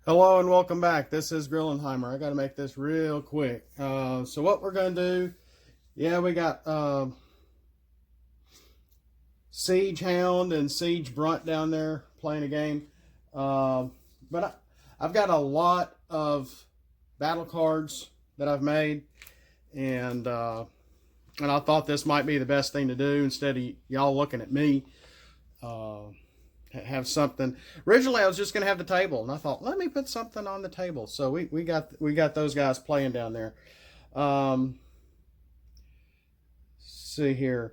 Hello and welcome back. This is Grillenheimer. I got to make this real quick. So what we're going to do, we got Siege Hound and Siege Brunt down there playing a game. I've got a lot of battle cards that I've made, and I thought this might be the best thing to do instead of y'all looking at me. Have something. Originally, I was just going to have the table, and I thought, let me put something on the table. So we got those guys playing down there. See here,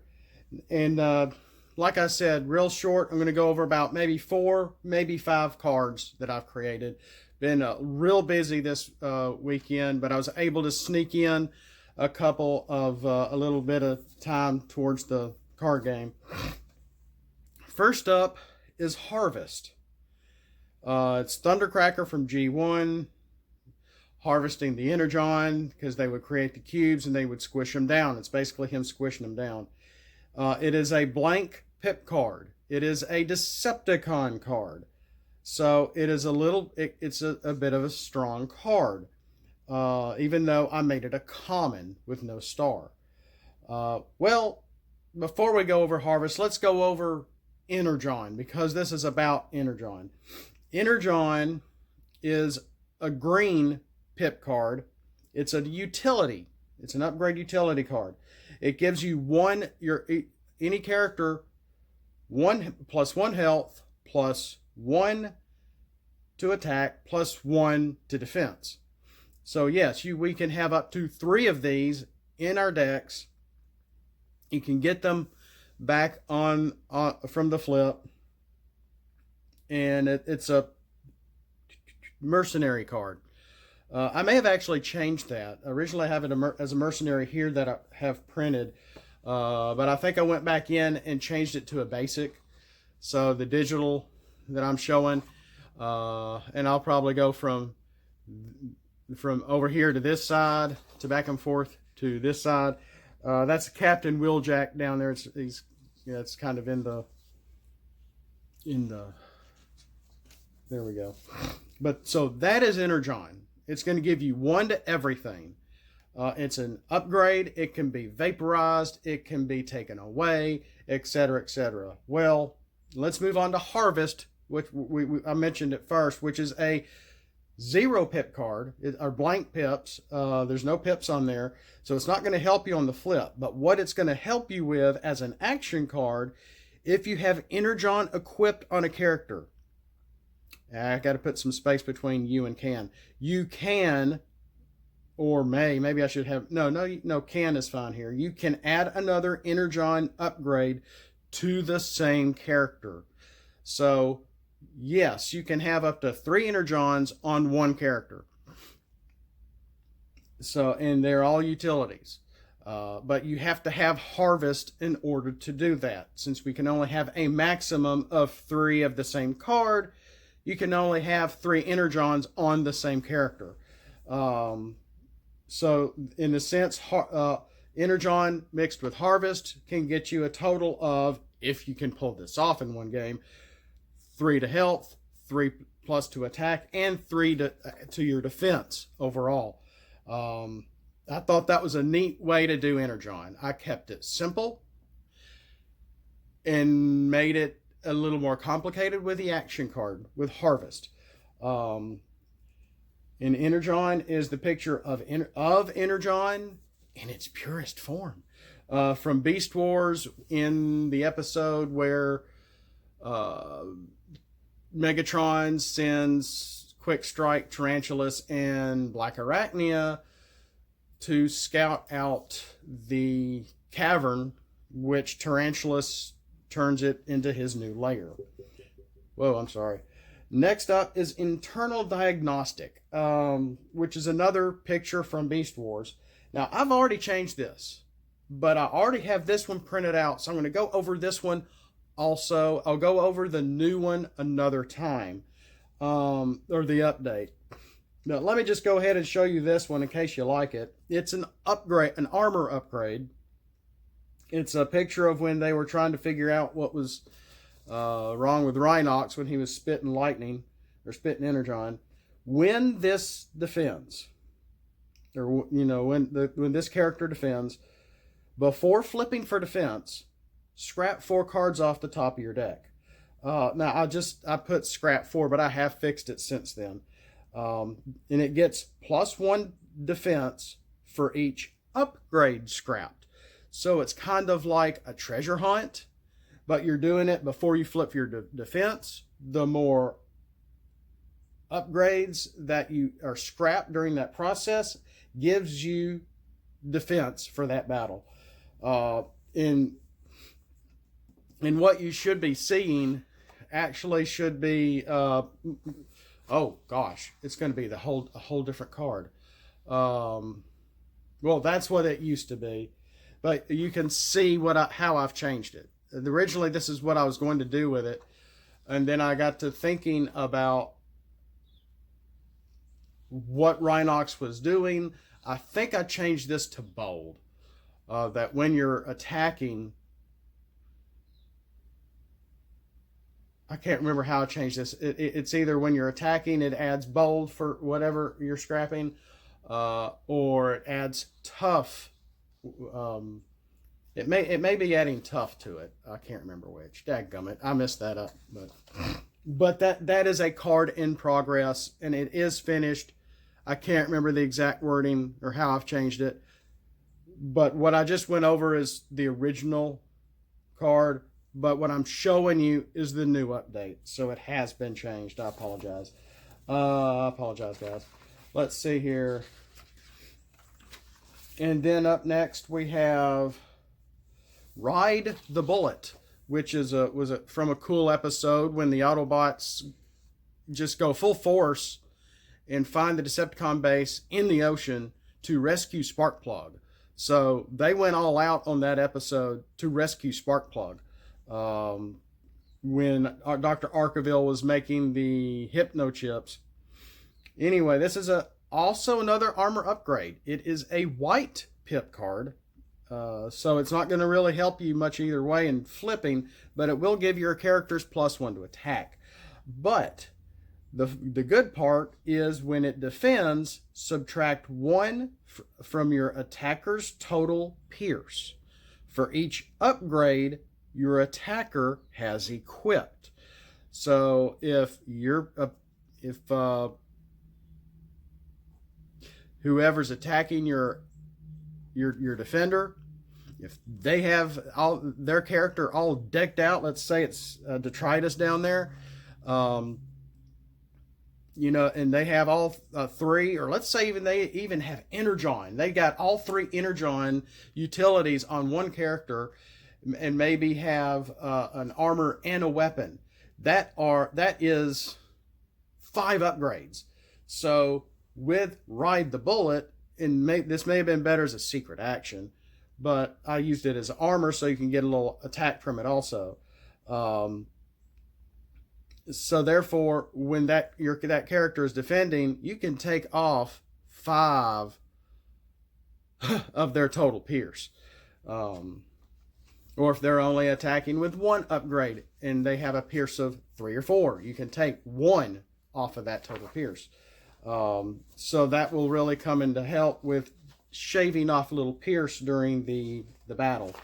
and like I said, real short. I'm going to go over about maybe 4, maybe 5 cards that I've created. Been real busy this weekend, but I was able to sneak in a couple of a little bit of time towards the card game. First up is Harvest. It's Thundercracker from G1, harvesting the Energon, because they would create the cubes and they would squish them down. It's basically him squishing them down. It is a blank pip card. It is a Decepticon card. So it is it's a bit of a strong card, even though I made it a common with no star. Well, before we go over Harvest, let's go over Energon, because this is about Energon. Energon is a green pip card. It's a utility. It's an upgrade utility card. It gives you any character 1 plus 1 health, plus 1 to attack, plus 1 to defense. So yes, we can have up to 3 of these in our decks. You can get them back on from the flip, and it's a mercenary card. I may have actually changed that. Originally I have it as a mercenary here that I have printed, but I think I went back in and changed it to a basic. So the digital that I'm showing, and I'll probably go from over here to this side, to back and forth to this side. That's Captain Wheeljack down there. It's kind of in the there we go. But so that is Energon. It's going to give you 1 to everything. It's an upgrade. It can be vaporized. It can be taken away, etc., etc. Well, let's move on to Harvest, which I mentioned it first, which is a 0 pip card. Are blank pips. There's no pips on there, so it's not going to help you on the flip. But what it's going to help you with as an action card, if you have Energon equipped on a character. I got to put some space between you and can. You can, or maybe I should have, no, can is fine here. You can add another Energon upgrade to the same character. So yes, you can have up to 3 Energons on 1 character. So, and they're all utilities. But you have to have Harvest in order to do that. Since we can only have a maximum of 3 of the same card, you can only have 3 Energons on the same character. So in a sense, Energon mixed with Harvest can get you a total of, if you can pull this off in one game, 3 to health, 3 plus to attack, and 3 to your defense overall. I thought that was a neat way to do Energon. I kept it simple and made it a little more complicated with the action card, with Harvest. And Energon is the picture of Energon in its purest form. From Beast Wars, in the episode where Megatron sends Quick Strike, Tarantulas, and Black Arachnia to scout out the cavern, which Tarantulas turns it into his new lair. Whoa, I'm sorry. Next up is Internal Diagnostic, which is another picture from Beast Wars. Now, I've already changed this, but I already have this one printed out, so I'm going to go over this one also. I'll go over the new one another time, or the update. Now, let me just go ahead and show you this one in case you like it. It's an upgrade, an armor upgrade. It's a picture of when they were trying to figure out what was wrong with Rhinox when he was spitting lightning, or spitting Energon. When this defends, or when this character defends, before flipping for defense, scrap 4 cards off the top of your deck. Now I put scrap 4, but I have fixed it since then. And it gets +1 defense for each upgrade scrapped. So it's kind of like a treasure hunt, but you're doing it before you flip your defense. The more upgrades that you are scrapped during that process gives you defense for that battle. In what you should be seeing actually should be oh gosh, it's going to be a whole different card. Well, that's what it used to be, but you can see how I've changed it. Originally, this is what I was going to do with it, and then I got to thinking about what Rhinox was doing. I think I changed this to bold. That when you're attacking, I can't remember how I changed this. It's either when you're attacking, it adds bold for whatever you're scrapping, or it adds tough. It may be adding tough to it. I can't remember which. Dadgummit, I messed that up. But that is a card in progress, and it is finished. I can't remember the exact wording or how I've changed it. But what I just went over is the original card. But what I'm showing you is the new update. So it has been changed. I apologize. Guys. Let's see here. And then up next we have Ride the Bullet, which is from a cool episode when the Autobots just go full force and find the Decepticon base in the ocean to rescue Sparkplug. So they went all out on that episode to rescue Sparkplug. When Dr. Arkeville was making the Hypno chips. Anyway, this is also another armor upgrade. It is a white pip card. So it's not going to really help you much either way in flipping, but it will give your characters +1 to attack. But the good part is when it defends, subtract 1 from your attacker's total pierce for each upgrade your attacker has equipped. So if whoever's attacking your defender, if they have their character all decked out, let's say it's detritus down there, and they have all 3, or let's say they even have Energon. They got all 3 Energon utilities on one character, and maybe have an armor and a weapon. That is 5 upgrades. So with Ride the Bullet, this may have been better as a secret action, but I used it as armor so you can get a little attack from it also. So therefore, when that character is defending, you can take off 5 of their total pierce. Or if they're only attacking with 1 upgrade and they have a pierce of 3 or 4, you can take 1 off of that total pierce. So that will really come into help with shaving off a little pierce during the battle.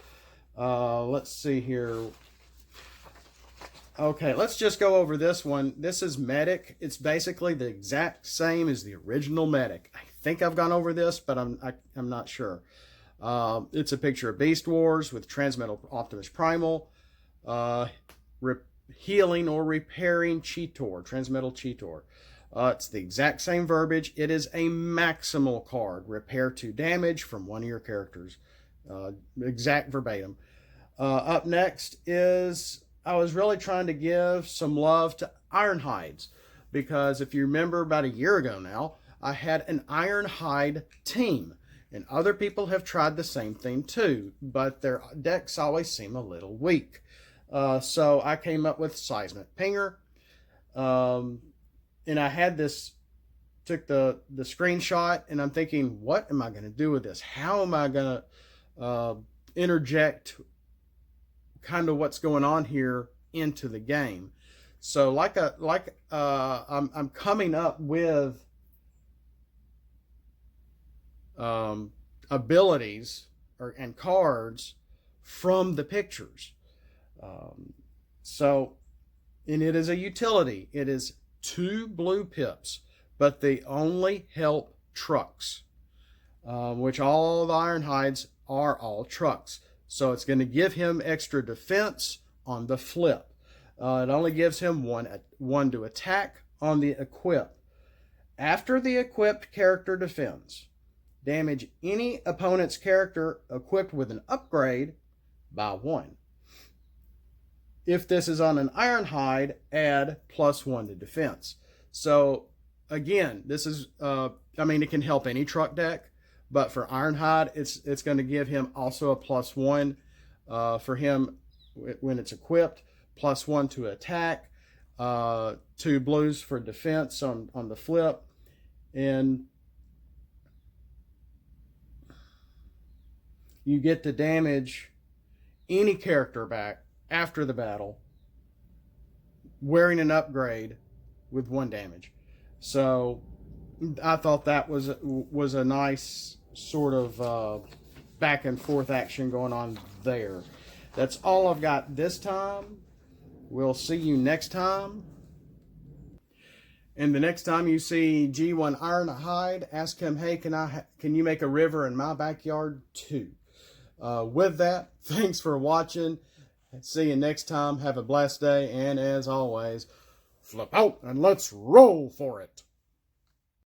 Let's see here. Okay, let's just go over this one. This is Medic. It's basically the exact same as the original Medic. I think I've gone over this, but I'm not sure. It's a picture of Beast Wars with Transmetal Optimus Primal, healing or repairing Cheetor, Transmetal Cheetor. It's the exact same verbiage. It is a maximal card. Repair 2 damage from one of your characters. Exact verbatim. Up next is, I was really trying to give some love to Ironhides, because if you remember about a year ago now, I had an Ironhide team. And other people have tried the same thing too, but their decks always seem a little weak. So I came up with Seismic Pinger. And I had took the screenshot, and I'm thinking, what am I going to do with this? How am I going to interject kind of what's going on here into the game? So I'm coming up with abilities and cards from the pictures. So, and it is a utility. It is 2 blue pips, but they only help trucks, which all the Ironhides are all trucks. So it's going to give him extra defense on the flip. It only gives him one to attack on the equip. After the equipped character defends, damage any opponent's character equipped with an upgrade by 1. If this is on an Ironhide, add +1 to defense. So again, this is, it can help any truck deck, but for Ironhide, it's going to give him also a +1 for him when it's equipped, +1 to attack, 2 blues for defense on the flip, and you get to damage any character back after the battle wearing an upgrade with 1 damage. So I thought that was a nice sort of back and forth action going on there. That's all I've got this time. We'll see you next time. And the next time you see G1 Ironhide, ask him, hey, can you make a river in my backyard too? With that, thanks for watching. See you next time. Have a blessed day. And as always, flip out and let's roll for it.